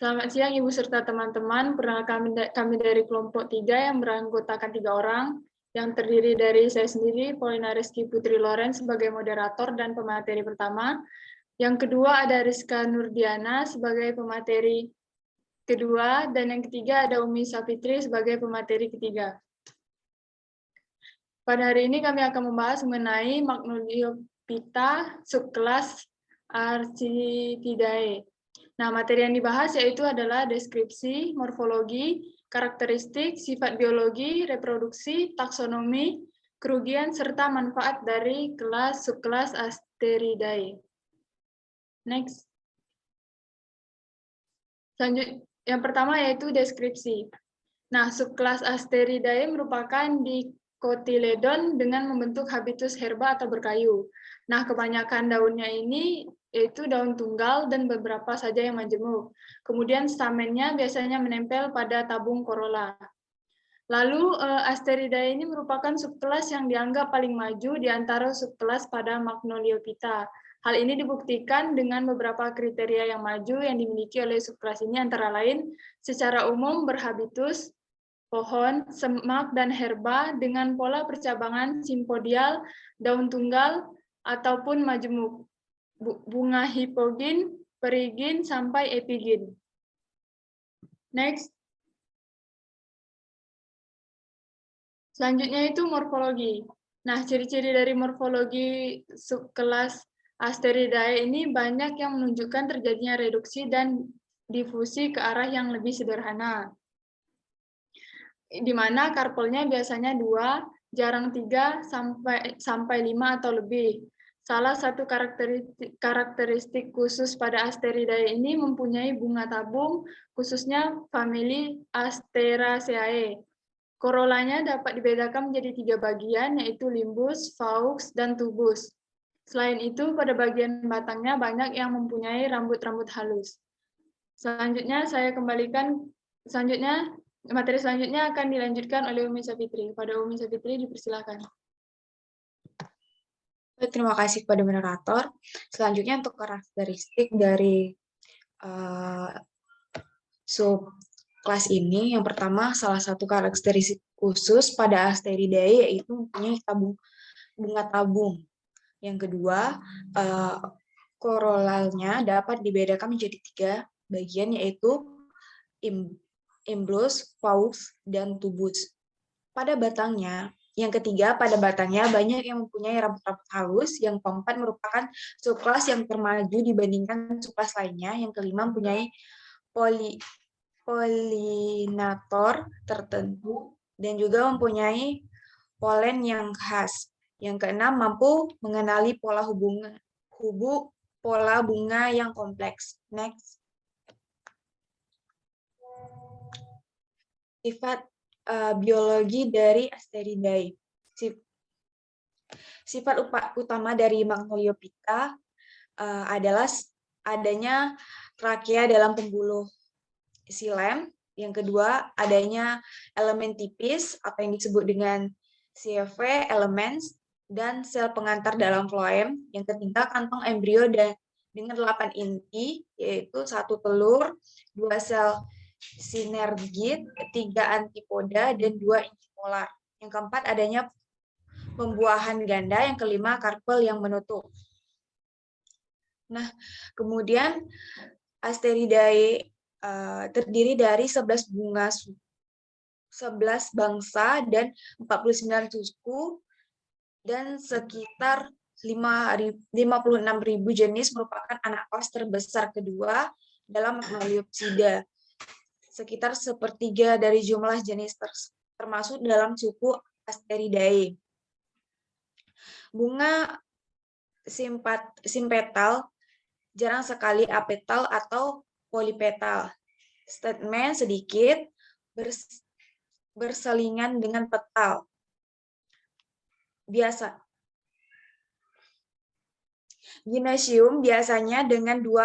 Selamat siang Ibu serta teman-teman. Kami dari kelompok 3 yang beranggotakan 3 orang, yang terdiri dari saya sendiri, Paulina Rizky Putri Loren sebagai moderator dan pemateri pertama. Yang kedua ada Rizka Nurdiana sebagai pemateri kedua, dan yang ketiga ada Umi Sapitri sebagai pemateri ketiga. Pada hari ini kami akan membahas mengenai Magnoliophyta subkelas Architidae. Nah, materi yang dibahas yaitu adalah deskripsi, morfologi, karakteristik, sifat biologi, reproduksi, taksonomi, kerugian, serta manfaat dari kelas subkelas Asteridae. Next. Yang pertama yaitu deskripsi. Nah, subkelas Asteridae merupakan dicotyledon dengan membentuk habitus herba atau berkayu. Nah, kebanyakan daunnya ini yaitu daun tunggal dan beberapa saja yang majemuk. Kemudian stamennya biasanya menempel pada tabung corolla. Lalu Asteridae ini merupakan subkelas yang dianggap paling maju di antara subkelas pada Magnoliophyta. Hal ini dibuktikan dengan beberapa kriteria yang maju yang dimiliki oleh subkelas ini, antara lain secara umum berhabitus pohon, semak, dan herba dengan pola percabangan simpodial, daun tunggal, ataupun majemuk, bunga hipogin, perigin, sampai epigin. Next. Selanjutnya itu morfologi. Nah, ciri-ciri dari morfologi subkelas Asteridae ini banyak yang menunjukkan terjadinya reduksi dan difusi ke arah yang lebih sederhana, di mana karpelnya biasanya 2, jarang 3 sampai 5 atau lebih. Salah satu karakteristik khusus pada Asteridae ini mempunyai bunga tabung, khususnya famili Asteraceae. Korolanya dapat dibedakan menjadi 3 bagian, yaitu limbus, faux, dan tubus. Selain itu, pada bagian batangnya banyak yang mempunyai rambut-rambut halus. Selanjutnya, materi selanjutnya akan dilanjutkan oleh Umi Sapitri. Pada Umi Sapitri, dipersilakan. Terima kasih kepada moderator. Selanjutnya untuk karakteristik dari subkelas ini, yang pertama salah satu karakteristik khusus pada Asteridae yaitu mempunyai bunga tabung. Yang kedua, korolanya dapat dibedakan menjadi 3 bagian, yaitu imbrus, faux, dan tubus. Pada batangnya, yang ketiga, pada batangnya banyak yang mempunyai rambut-rambut halus. Yang keempat merupakan subkelas yang termaju dibandingkan subkelas lainnya. Yang kelima mempunyai polinator tertentu dan juga mempunyai polen yang khas. Yang keenam, mampu mengenali pola bunga yang kompleks. Next. Sifat biologi dari Asteridae. Sifat utama dari Magnoliophyta adalah adanya trakea dalam pembuluh xilem. Yang kedua, adanya elemen tipis atau yang disebut dengan CV elements dan sel pengantar dalam floem. Yang ketiga, kantong embrio dengan 8 inti, yaitu 1 telur, 2 sel sinergit, 3 antipoda, dan 2 inti molar. Yang keempat, adanya pembuahan ganda. Yang kelima, karpel yang menutup. Nah, kemudian Asteridae terdiri dari 11 bangsa dan 49 suku dan sekitar 56.000 jenis, merupakan anak kelas terbesar kedua dalam Magnoliopsida. Sekitar sepertiga dari jumlah jenis termasuk dalam suku Asteridae. Bunga simpetal, jarang sekali apetal atau polipetal. Stamen sedikit, berselingan dengan petal. Biasa. Gynecium biasanya dengan 2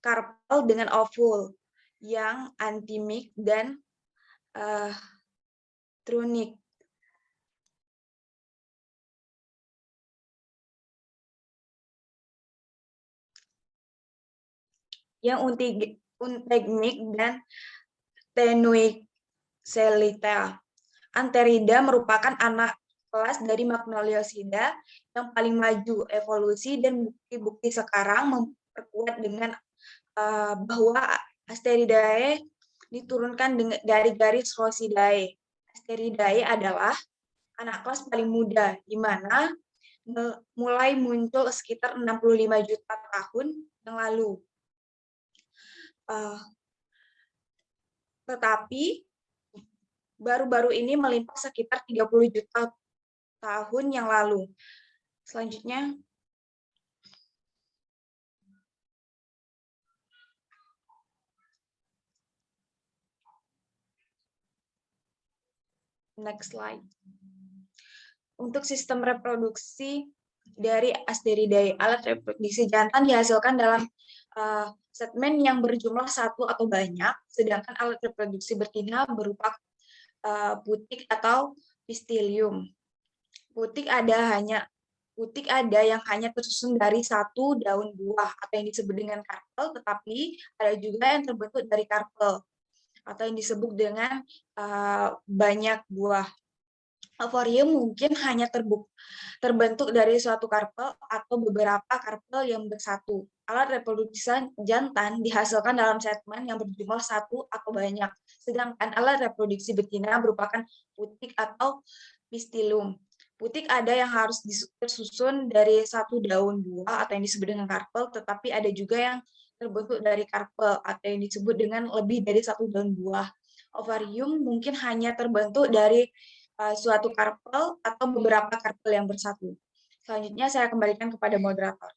karpel dengan ovul yang antimik dan trunik. Yang Untegnic, dan Tenuicellitea. Anterida merupakan anak kelas dari Magnoliosidae yang paling maju evolusi, dan bukti-bukti sekarang memperkuat dengan bahwa Asteridae diturunkan dari garis Rosidae. Asteridae adalah anak kelas paling muda, di mana mulai muncul sekitar 65 juta tahun yang lalu. Tetapi baru-baru ini melimpah sekitar 30 juta tahun yang lalu. Selanjutnya, next slide. Untuk sistem reproduksi dari Asteridae, alat reproduksi jantan dihasilkan dalam segmen yang berjumlah satu atau banyak, sedangkan alat reproduksi betina berupa putik atau pistilium. Putik ada yang hanya tersusun dari satu daun buah atau yang disebut dengan karpel, tetapi ada juga yang terbentuk dari karpel atau yang disebut dengan banyak buah. Ovarium mungkin hanya terbentuk dari suatu karpel atau beberapa karpel yang bersatu. Alat reproduksi jantan dihasilkan dalam segmen yang berjumlah satu atau banyak, sedangkan alat reproduksi betina merupakan putik atau pistilium. Putik ada yang harus tersusun dari satu daun buah atau yang disebut dengan karpel, tetapi ada juga yang terbentuk dari karpel atau yang disebut dengan lebih dari satu daun buah. Ovarium mungkin hanya terbentuk dari suatu karpel atau beberapa karpel yang bersatu. Selanjutnya saya kembalikan kepada moderator.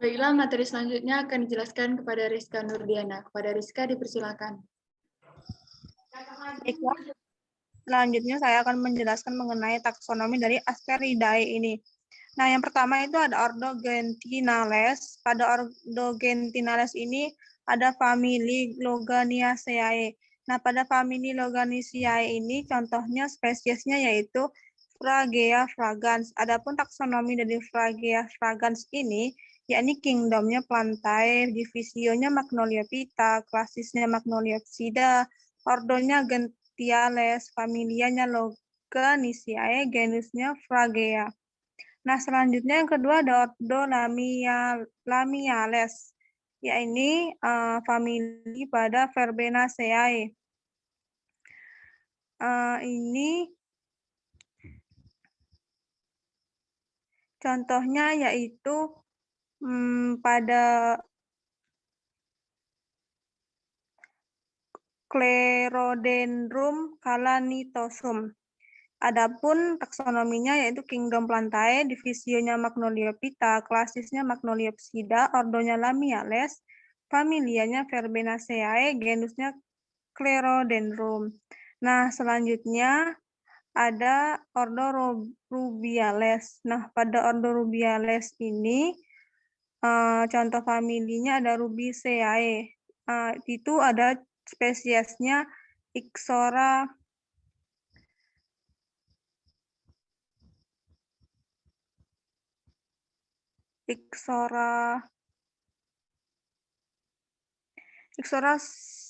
Baiklah, materi selanjutnya akan dijelaskan kepada Rizka Nurdiana. Kepada Rizka dipersilakan. Baiklah, selanjutnya saya akan menjelaskan mengenai taksonomi dari Asteridae ini. Nah, yang pertama itu ada ordo Gentinales. Pada ordo Gentinales ini ada famili Loganiaceae. Nah, pada famili Loganiaceae ini contohnya spesiesnya yaitu Fragea fragans. Adapun taksonomi dari Fragea fragans ini yakni kingdomnya Plantae, divisionya Magnoliophyta, klasisnya Magnoliopsida, ordonya Gentiales, familianya Loganiaceae, genusnya Fragea. Nah, selanjutnya yang kedua ada ordo Lamiales, yakni famili pada Verbenaceae. Ini contohnya yaitu pada Clerodendrum calanitosum. Adapun taksonominya yaitu Kingdom Plantae, divisionya Magnoliophyta, klasisnya Magnoliopsida, ordonya Lamiales, familianya Verbenaceae, genusnya Clerodendrum. Nah, selanjutnya ada ordo Rubiales. Nah, pada ordo Rubiales ini contoh familinya ada Rubiaceae. Itu ada spesiesnya Ixora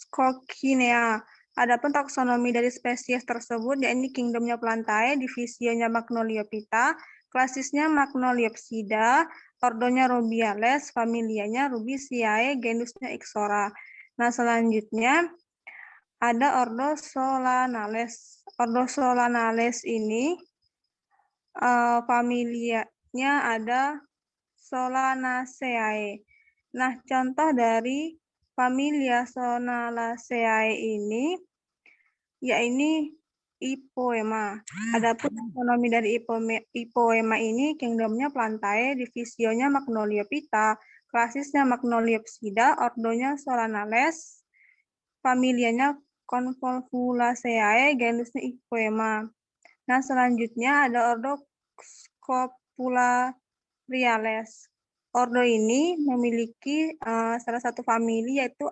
Coccinea. Adapun taksonomi dari spesies tersebut yakni kingdomnya Plantae, divisionya Magnoliophyta, klasisnya Magnoliopsida, ordonya Rubiales, familianya Rubiaceae, genusnya Ixora. Nah, selanjutnya ada ordo Solanales. Ordo Solanales ini familianya ada Solanaceae. Nah, contoh dari familia Solanaceae ini yakni Ipoema. Adapun taksonomi dari Ipoema ini kingdomnya Plantae, divisionya Magnoliophyta, klasisnya Magnoliopsida, ordonya Solanales, familianya Convolvulaceae, genusnya Ipoema. Nah, selanjutnya ada ordo Scopulariales. Ordo ini memiliki salah satu famili yaitu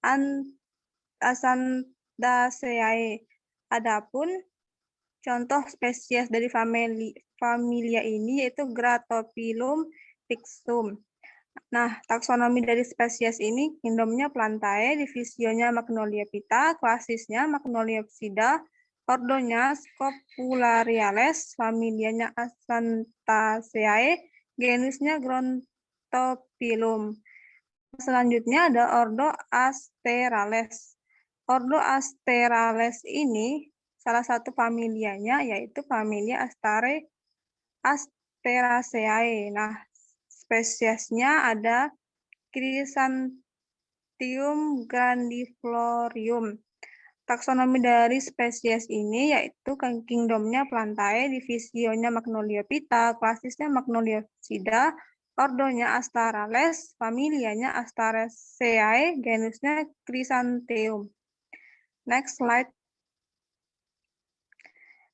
Anthasandaceae. Adapun contoh spesies dari familia ini yaitu Gratopilum pixum. Nah, taksonomi dari spesies ini, kingdomnya Plantae, divisionya Magnolia pita, klasisnya Magnolia psida, ordonya Scopulariales, familianya Acanthaceae, genusnya Grontopilum. Selanjutnya ada ordo Asterales. Ordo Asterales ini salah satu familianya yaitu familia Asteraceae. Nah, spesiesnya ada Chrysanthemum grandiflorium. Taksonomi dari spesies ini yaitu kingdomnya Plantae, divisionya Magnolia pita, klasisnya Magnolia psida, ordonya Asterales, familianya Asteraceae, genusnya Chrysanthemum. Next slide.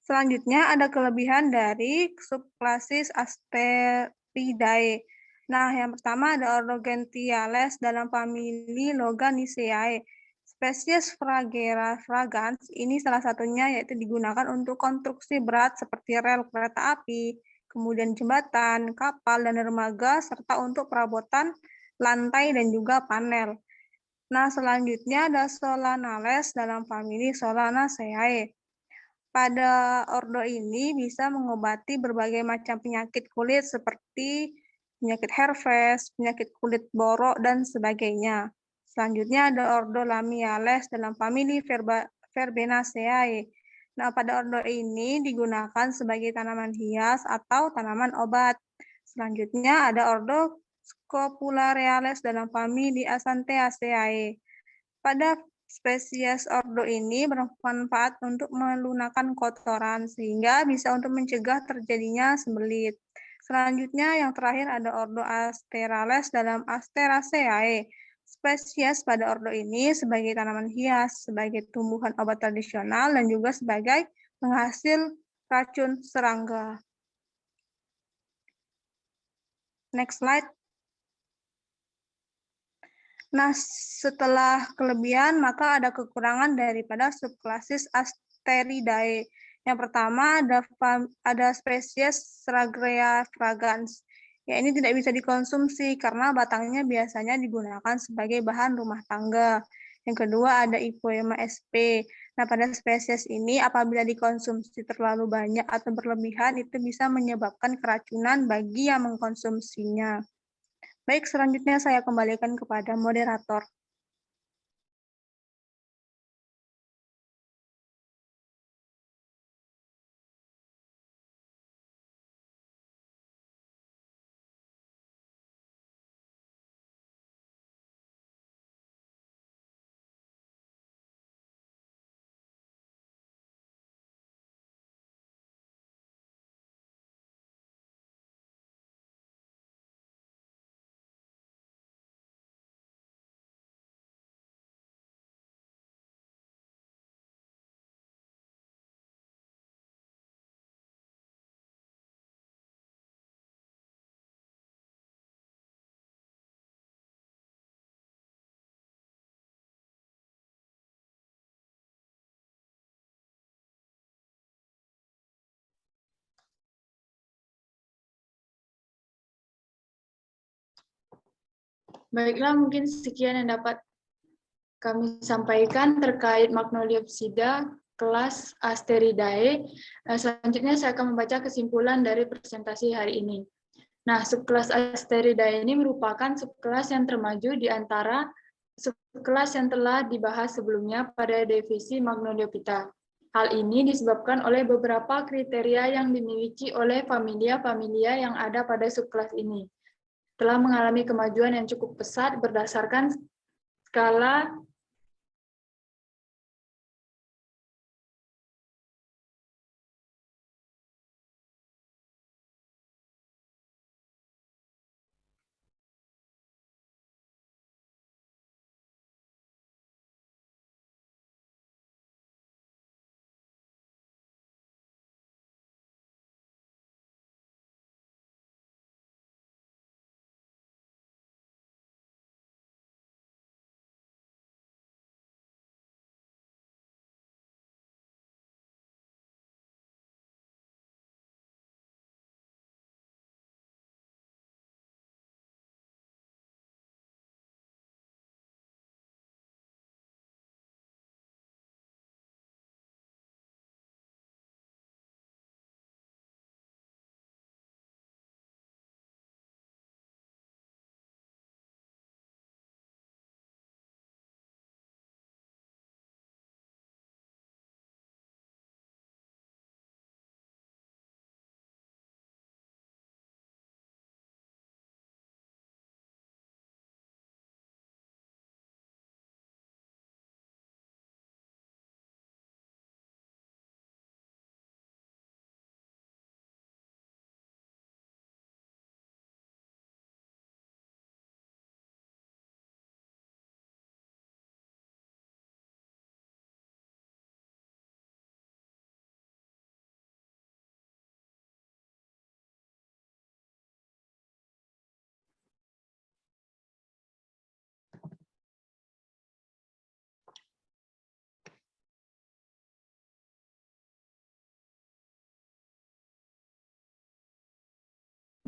Selanjutnya ada kelebihan dari subklasis Asteridae. Nah, yang pertama ada ordo Gentiales dalam famili Loganiceae. Spesies Fragera fragans ini salah satunya yaitu digunakan untuk konstruksi berat seperti rel kereta api, kemudian jembatan, kapal, dan dermaga, serta untuk perabotan lantai dan juga panel. Nah, selanjutnya ada Solanales dalam famili Solanaceae. Pada ordo ini bisa mengobati berbagai macam penyakit kulit seperti penyakit herpes, penyakit kulit borok, dan sebagainya. Selanjutnya ada ordo Lamiales dalam famili Verbenaceae. Nah, pada ordo ini digunakan sebagai tanaman hias atau tanaman obat. Selanjutnya ada ordo Scopulareales dalam famili Acanthaceae. Pada spesies ordo ini bermanfaat untuk melunakkan kotoran sehingga bisa untuk mencegah terjadinya sembelit. Selanjutnya yang terakhir ada ordo Asterales dalam Asteraceae. Spesies pada ordo ini sebagai tanaman hias, sebagai tumbuhan obat tradisional, dan juga sebagai penghasil racun serangga. Next slide. Nah, setelah kelebihan, maka ada kekurangan daripada subklasis Asteridae. Yang pertama ada spesies Stragrea fragans. Ya, ini tidak bisa dikonsumsi karena batangnya biasanya digunakan sebagai bahan rumah tangga. Yang kedua ada Ipoema sp. Nah, pada spesies ini apabila dikonsumsi terlalu banyak atau berlebihan itu bisa menyebabkan keracunan bagi yang mengkonsumsinya. Baik, selanjutnya saya kembalikan kepada moderator. Baiklah, mungkin sekian yang dapat kami sampaikan terkait Magnolia psida kelas Asteridae. Selanjutnya saya akan membaca kesimpulan dari presentasi hari ini. Nah, subkelas Asteridae ini merupakan subkelas yang termaju di antara subkelas yang telah dibahas sebelumnya pada divisi Magnoliophyta. Hal ini disebabkan oleh beberapa kriteria yang dimiliki oleh familia-familia yang ada pada subkelas ini. Telah mengalami kemajuan yang cukup pesat berdasarkan skala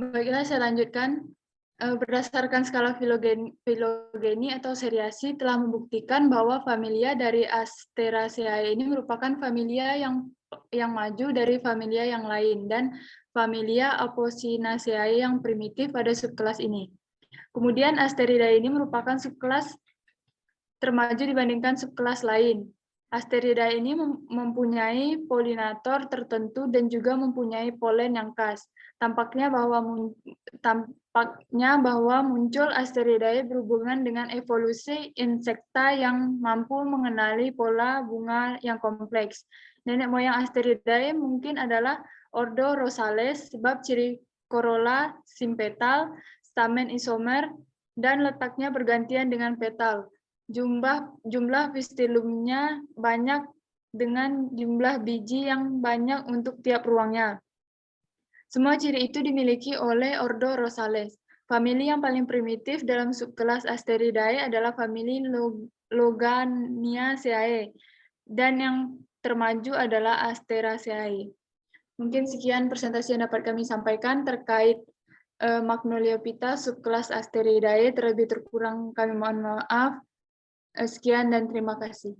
Baiklah, saya lanjutkan. Berdasarkan skala filogeni atau seriasi telah membuktikan bahwa familia dari Asteraceae ini merupakan familia yang maju dari familia yang lain dan familia Apocynaceae yang primitif pada subkelas ini. Kemudian Asteridae ini merupakan subkelas termaju dibandingkan subkelas lain. Asteridae ini mempunyai polinator tertentu dan juga mempunyai polen yang khas. Tampaknya bahwa muncul Asteridae berhubungan dengan evolusi insekta yang mampu mengenali pola bunga yang kompleks. Nenek moyang Asteridae mungkin adalah ordo Rosales sebab ciri corolla simpetal, stamen isomer, dan letaknya bergantian dengan petal. Jumlah pistilumnya banyak dengan jumlah biji yang banyak untuk tiap ruangnya. Semua ciri itu dimiliki oleh ordo Rosales. Famili yang paling primitif dalam subkelas Asteridae adalah famili Loganiaceae, dan yang termaju adalah Asteraceae. Mungkin sekian presentasi yang dapat kami sampaikan terkait Magnoliophyta subkelas Asteridae. Terlebih terkurang kami mohon maaf. Sekian dan terima kasih.